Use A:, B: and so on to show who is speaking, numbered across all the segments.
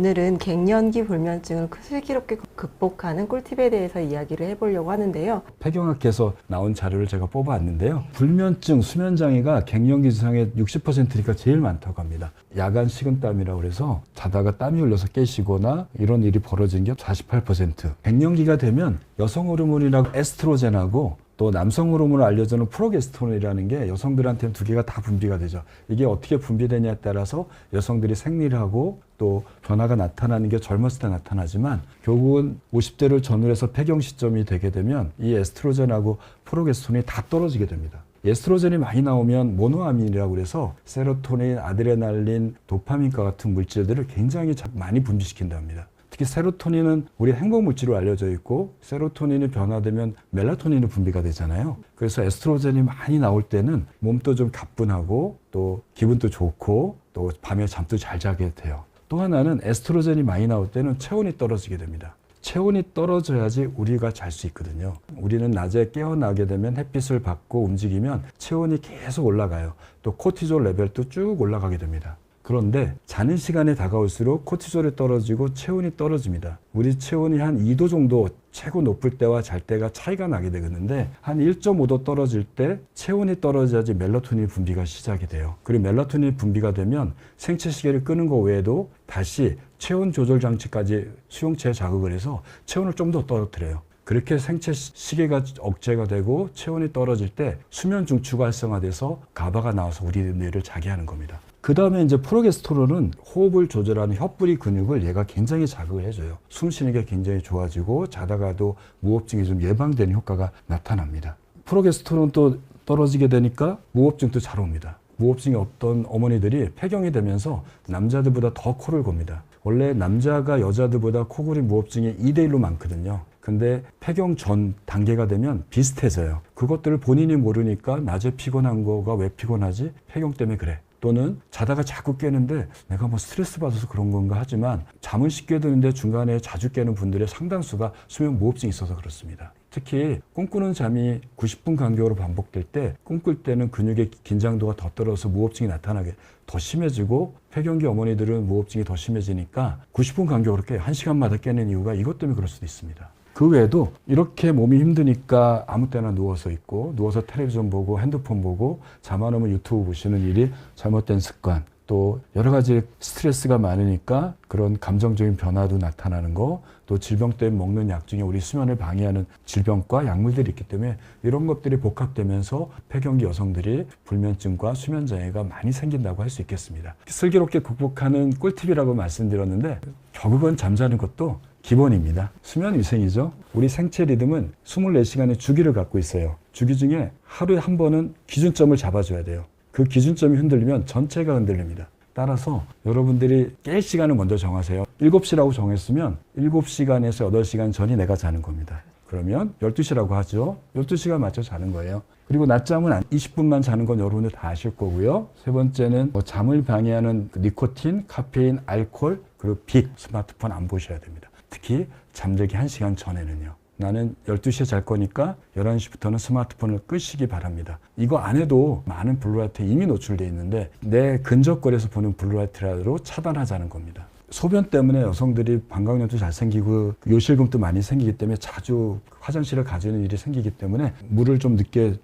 A: 오늘은 갱년기 불면증을 슬기롭게 극복하는 꿀팁에 대해서 이야기를 해보려고 하는데요.
B: 폐경학회에서 나온 자료를 제가 뽑아왔는데요. 불면증, 수면장애가 갱년기 증상의 60%니까 제일 많다고 합니다. 야간 식은땀이라고 해서 자다가 땀이 흘러서 깨시거나 이런 일이 벌어진 게 48%. 갱년기가 되면 여성 호르몬이라고 에스트로겐하고 또 남성 호르몬으로 알려주는 프로게스테론이라는 게 여성들한테는 두 개가 다 분비가 되죠. 이게 어떻게 분비되냐에 따라서 여성들이 생리를 하고 또 변화가 나타나는 게 젊었을 때 나타나지만 결국은 50대를 전후로 해서 폐경 시점이 되게 되면 이 에스트로겐하고 프로게스테론이 다 떨어지게 됩니다. 에스트로겐이 많이 나오면 모노아민이라고 해서 세로토닌, 아드레날린, 도파민과 같은 물질들을 굉장히 많이 분비시킨다 합니다. 특히 세로토닌은 우리 행복물질로 알려져 있고 세로토닌이 변화되면 멜라토닌이 분비가 되잖아요. 그래서 에스트로겐이 많이 나올 때는 몸도 좀 가뿐하고 또 기분도 좋고 또 밤에 잠도 잘 자게 돼요. 또 하나는 에스트로겐이 많이 나올 때는 체온이 떨어지게 됩니다. 체온이 떨어져야지 우리가 잘 수 있거든요. 우리는 낮에 깨어나게 되면 햇빛을 받고 움직이면 체온이 계속 올라가요. 또 코티졸 레벨도 쭉 올라가게 됩니다. 그런데 자는 시간에 다가올수록 코티졸이 떨어지고 체온이 떨어집니다. 우리 체온이 한 2도 정도 최고 높을 때와 잘 때가 차이가 나게 되는데 한 1.5도 떨어질 때 체온이 떨어져야지 멜라토닌 분비가 시작이 돼요. 그리고 멜라토닌 분비가 되면 생체 시계를 끄는 것 외에도 다시 체온 조절 장치까지 수용체에 자극을 해서 체온을 좀 더 떨어뜨려요. 그렇게 생체 시계가 억제가 되고 체온이 떨어질 때 수면 중추가 활성화돼서 가바가 나와서 우리 뇌를 자게 하는 겁니다. 그 다음에 이제 프로게스테론은 호흡을 조절하는 혀뿌리 근육을 얘가 굉장히 자극을 해줘요. 숨 쉬는 게 굉장히 좋아지고 자다가도 무호흡증이 좀 예방되는 효과가 나타납니다. 프로게스테론 또 떨어지게 되니까 무호흡증도 잘 옵니다. 무호흡증이 없던 어머니들이 폐경이 되면서 남자들보다 더 코를 겁니다. 원래 남자가 여자들보다 코골이 무호흡증이 2대1로 많거든요. 근데 폐경 전 단계가 되면 비슷해져요. 그것들을 본인이 모르니까 낮에 피곤한 거가 왜 피곤하지? 폐경 때문에 그래. 또는 자다가 자꾸 깨는데 내가 뭐 스트레스 받아서 그런 건가 하지만 잠은 쉽게 드는데 중간에 자주 깨는 분들의 상당수가 수면 무호흡증이 있어서 그렇습니다. 특히 꿈꾸는 잠이 90분 간격으로 반복될 때 꿈꿀 때는 근육의 긴장도가 더 떨어져서 무호흡증이 나타나게 더 심해지고 폐경기 어머니들은 무호흡증이 더 심해지니까 90분 간격으로 깨요. 1시간마다 깨는 이유가 이것 때문에 그럴 수도 있습니다. 그 외에도 이렇게 몸이 힘드니까 아무 때나 누워서 있고 누워서 텔레비전 보고 핸드폰 보고 잠 안 오면 유튜브 보시는 일이 잘못된 습관, 또 여러 가지 스트레스가 많으니까 그런 감정적인 변화도 나타나는 거, 또 질병 때문에 먹는 약 중에 우리 수면을 방해하는 질병과 약물들이 있기 때문에 이런 것들이 복합되면서 폐경기 여성들이 불면증과 수면장애가 많이 생긴다고 할 수 있겠습니다. 슬기롭게 극복하는 꿀팁이라고 말씀드렸는데 결국은 잠자는 것도 기본입니다. 수면 위생이죠. 우리 생체 리듬은 24시간의 주기를 갖고 있어요. 주기 중에 하루에 한 번은 기준점을 잡아줘야 돼요. 그 기준점이 흔들리면 전체가 흔들립니다. 따라서 여러분들이 깰 시간을 먼저 정하세요. 7시라고 정했으면 7시간에서 8시간 전이 내가 자는 겁니다. 그러면 12시라고 하죠. 12시간 맞춰 자는 거예요. 그리고 낮잠은 20분만 자는 건 여러분들 다 아실 거고요. 세 번째는 잠을 방해하는 니코틴, 카페인, 알코올, 그리고 빛, 스마트폰 안 보셔야 됩니다. 특히 잠들기 1시간 전에는요. 나는 12시에 잘 거니까 11시부터는 스마트폰을 끄시기 바랍니다. 이거 안 해도 많은 블루라이트에 이미 노출되어 있는데 내 근접거리에서 보는 블루라이트로 차단하자는 겁니다. 소변 때문에 여성들이 방광염도 잘 생기고 요실금도 많이 생기기 때문에 자주 화장실을 가지는 일이 생기기 때문에 물을 좀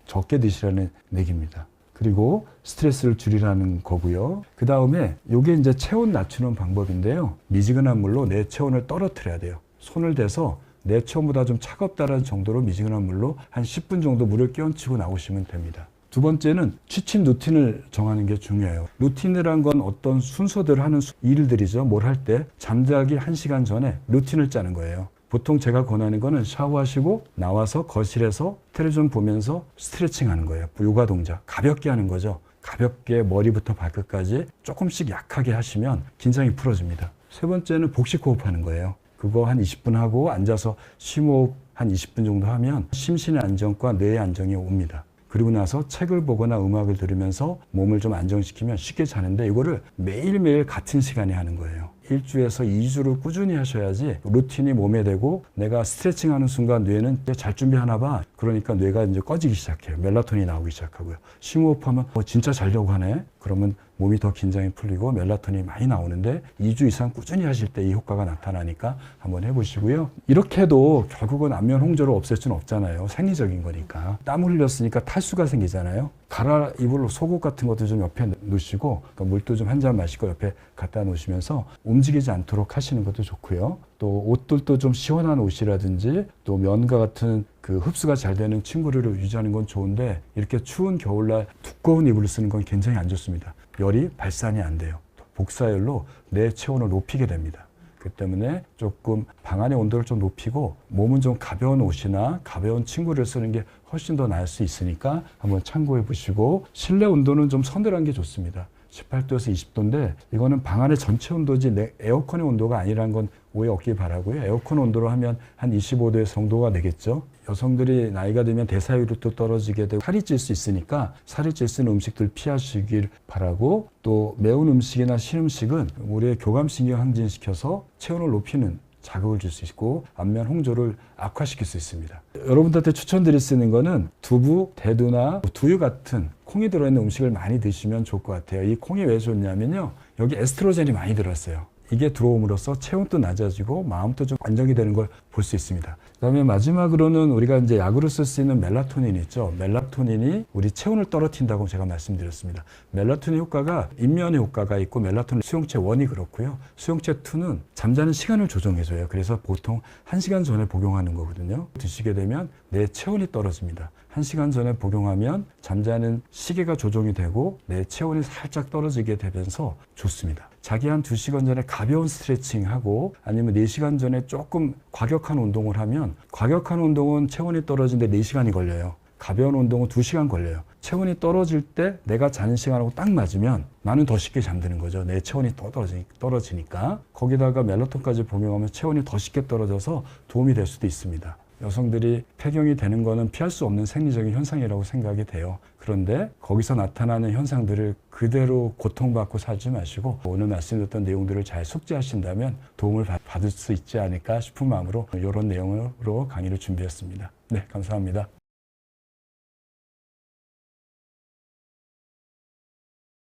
B: 적게 드시라는 얘기입니다. 그리고 스트레스를 줄이라는 거고요. 그 다음에 이게 이제 체온 낮추는 방법인데요. 미지근한 물로 내 체온을 떨어뜨려야 돼요. 손을 대서 내 체온보다 좀 차갑다는 정도로 미지근한 물로 한 10분 정도 물을 끼얹히고 나오시면 됩니다. 두 번째는 취침 루틴을 정하는 게 중요해요. 루틴이란 건 어떤 순서대로 하는 일들이죠. 뭘 할 때 잠자기 1시간 전에 루틴을 짜는 거예요. 보통 제가 권하는 거는 샤워하시고 나와서 거실에서 텔레비전 보면서 스트레칭 하는 거예요. 요가 동작. 가볍게 하는 거죠. 가볍게 머리부터 발끝까지 조금씩 약하게 하시면 긴장이 풀어집니다. 세 번째는 복식 호흡하는 거예요. 그거 한 20분 하고 앉아서 심호흡 한 20분 정도 하면 심신의 안정과 뇌의 안정이 옵니다. 그리고 나서 책을 보거나 음악을 들으면서 몸을 좀 안정시키면 쉽게 자는데 이거를 매일매일 같은 시간에 하는 거예요. 1주에서 2주를 꾸준히 하셔야지 루틴이 몸에 되고 내가 스트레칭 하는 순간 뇌는 잘 준비하나 봐. 그러니까 뇌가 이제 꺼지기 시작해요. 멜라토닌이 나오기 시작하고요. 심호흡하면 진짜 자려고 하네. 그러면 몸이 더 긴장이 풀리고 멜라토닌이 많이 나오는데 2주 이상 꾸준히 하실 때 이 효과가 나타나니까 한번 해보시고요. 이렇게 해도 결국은 안면 홍조를 없앨 수는 없잖아요. 생리적인 거니까. 땀 흘렸으니까 탈수가 생기잖아요. 갈아입을 속옷 같은 것도 좀 옆에 놓으시고 그러니까 물도 좀 한 잔 마시고 옆에 갖다 놓으시면서 움직이지 않도록 하시는 것도 좋고요. 또 옷들도 좀 시원한 옷이라든지 또 면과 같은 그 흡수가 잘 되는 침구류를 유지하는 건 좋은데 이렇게 추운 겨울날 두꺼운 이불을 쓰는 건 굉장히 안 좋습니다. 열이 발산이 안 돼요. 복사열로 내 체온을 높이게 됩니다. 그 때문에 조금 방 안의 온도를 좀 높이고 몸은 좀 가벼운 옷이나 가벼운 침구를 쓰는 게 훨씬 더 나을 수 있으니까 한번 참고해 보시고 실내 온도는 좀 서늘한 게 좋습니다. 18도에서 20도인데 이거는 방 안의 전체 온도지 에어컨의 온도가 아니라는 건 오해 없길 바라고요. 에어컨 온도로 하면 한 25도의 정도가 되겠죠. 여성들이 나이가 들면 대사율도 떨어지게 되고 살이 찔 수 있으니까 살이 찔 수 있는 음식들 피하시길 바라고 또 매운 음식이나 신음식은 우리의 교감신경 항진시켜서 체온을 높이는 자극을 줄 수 있고 안면 홍조를 악화시킬 수 있습니다. 여러분들한테 추천드릴 수 있는 거는 두부, 대두나 두유 같은 콩이 들어있는 음식을 많이 드시면 좋을 것 같아요. 이 콩이 왜 좋냐면요. 여기 에스트로겐이 많이 들어있어요. 이게 들어옴으로써 체온도 낮아지고 마음도 좀 안정이 되는 걸 볼 수 있습니다. 그다음에 마지막으로는 우리가 이제 약으로 쓸 수 있는 멜라토닌이 있죠. 멜라토닌이 우리 체온을 떨어뜨린다고 제가 말씀드렸습니다. 멜라토닌 효과가 인면의 효과가 있고 멜라토닌 수용체 1이 그렇고요. 수용체 2는 잠자는 시간을 조정해줘요. 그래서 보통 1시간 전에 복용하는 거거든요. 드시게 되면 내 체온이 떨어집니다. 1시간 전에 복용하면 잠자는 시계가 조정이 되고 내 체온이 살짝 떨어지게 되면서 좋습니다. 자기 한 2시간 전에 가벼운 스트레칭하고 아니면 4시간 전에 조금 과격한 운동을 하면 과격한 운동은 체온이 떨어지는데 4시간이 걸려요. 가벼운 운동은 2시간 걸려요. 체온이 떨어질 때 내가 자는 시간하고 딱 맞으면 나는 더 쉽게 잠드는 거죠. 내 체온이 더 떨어지니까. 거기다가 멜라토닌까지 복용하면 체온이 더 쉽게 떨어져서 도움이 될 수도 있습니다. 여성들이 폐경이 되는 거는 피할 수 없는 생리적인 현상이라고 생각이 돼요. 그런데 거기서 나타나는 현상들을 그대로 고통받고 살지 마시고 오늘 말씀드렸던 내용들을 잘 숙지하신다면 도움을 받을 수 있지 않을까 싶은 마음으로 이런 내용으로 강의를 준비했습니다. 네, 감사합니다.